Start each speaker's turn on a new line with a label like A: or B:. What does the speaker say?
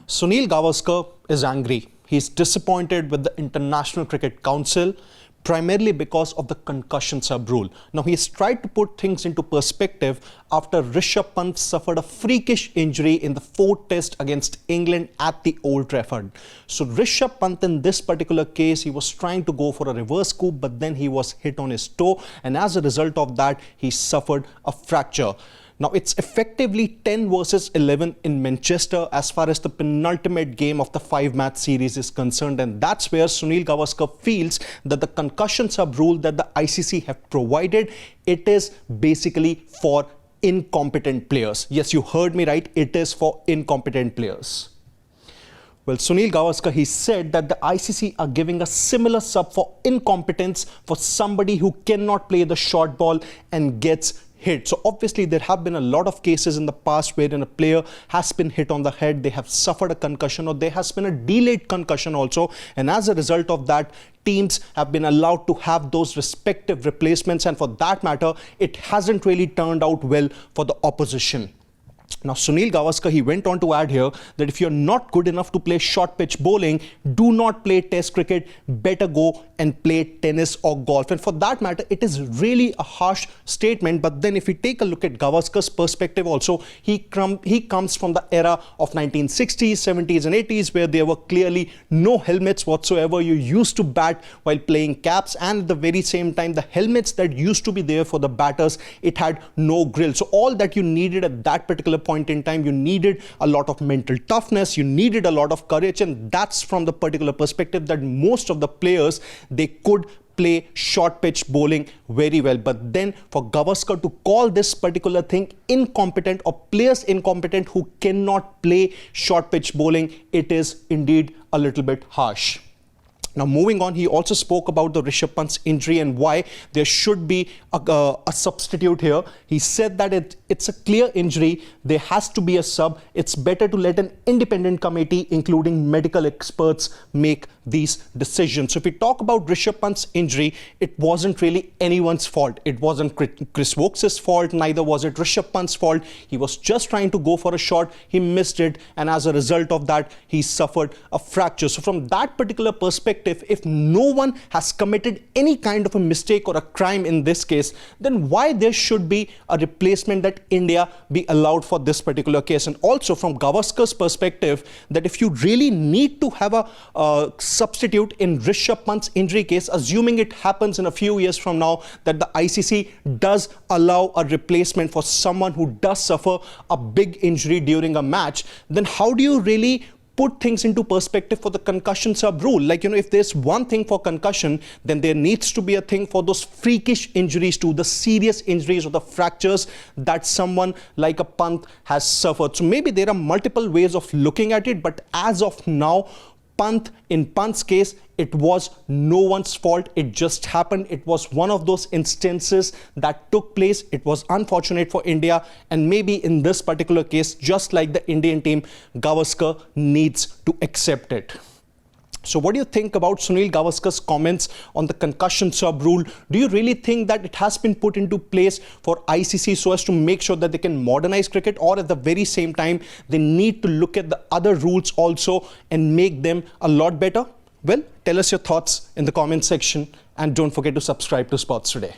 A: Sunil Gavaskar is angry. He's disappointed with the International Cricket Council, primarily because of the concussion sub rule. Now, he's tried to put things into perspective after Rishabh Pant suffered a freakish injury in the fourth test against England at the Old Trafford. So, Rishabh Pant in this particular case, he was trying to go for a reverse scoop, but then he was hit on his toe, and as a result of that, he suffered a fracture. Now, it's effectively 10 versus 11 in Manchester as far as the penultimate game of the 5-match series is concerned, and that's where Sunil Gavaskar feels that the concussion sub rule that the ICC have provided, it is basically for incompetent players. Yes, you heard me right, it is for incompetent players. Well, Sunil Gavaskar, he said that the ICC are giving a similar sub for incompetence for somebody who cannot play the short ball and gets hit. So obviously there have been a lot of cases in the past wherein a player has been hit on the head, they have suffered a concussion, or there has been a delayed concussion also, and as a result of that, teams have been allowed to have those respective replacements, and for that matter, it hasn't really turned out well for the opposition. Now, Sunil Gavaskar, he went on to add here that if you're not good enough to play short pitch bowling, do not play test cricket, better go and play tennis or golf. And for that matter, it is really a harsh statement. But then if we take a look at Gavaskar's perspective also, he comes from the era of 1960s, 70s and 80s, where there were clearly no helmets whatsoever. You used to bat while playing caps, and at the very same time, the helmets that used to be there for the batters, it had no grill. So all that you needed at that particular point in time, you needed a lot of mental toughness, you needed a lot of courage, and that's from the particular perspective that most of the players, they could play short pitch bowling very well. But then for Gavaskar to call this particular thing incompetent, or players incompetent who cannot play short pitch bowling, it is indeed a little bit harsh. Now, moving on, he also spoke about the Rishabh Pant's injury and why there should be a substitute here. He said that it's a clear injury. There has to be a sub. It's better to let an independent committee, including medical experts, make these decisions. So if we talk about Rishabh Pant's injury, it wasn't really anyone's fault. It wasn't Chris Woakes' fault, neither was it Rishabh Pant's fault. He was just trying to go for a shot. He missed it, and as a result of that, he suffered a fracture. So from that particular perspective, if no one has committed any kind of a mistake or a crime in this case, then why there should be a replacement that India be allowed for this particular case? And also from Gavaskar's perspective, that if you really need to have a substitute in Rishabh Pant's injury case, assuming it happens in a few years from now, that the ICC does allow a replacement for someone who does suffer a big injury during a match, then how do you really put things into perspective for the concussion sub rule? Like, you know, if there's one thing for concussion, then there needs to be a thing for those freakish injuries too, the serious injuries or the fractures that someone like a Pant has suffered. So maybe there are multiple ways of looking at it, but as of now, in Pant's case, it was no one's fault. It just happened. It was one of those instances that took place. It was unfortunate for India, and maybe in this particular case, just like the Indian team, Gavaskar needs to accept it. So what do you think about Sunil Gavaskar's comments on the concussion sub rule? Do you really think that it has been put into place for ICC so as to make sure that they can modernize cricket, or at the very same time, they need to look at the other rules also and make them a lot better? Well, tell us your thoughts in the comment section, and don't forget to subscribe to Sports Today.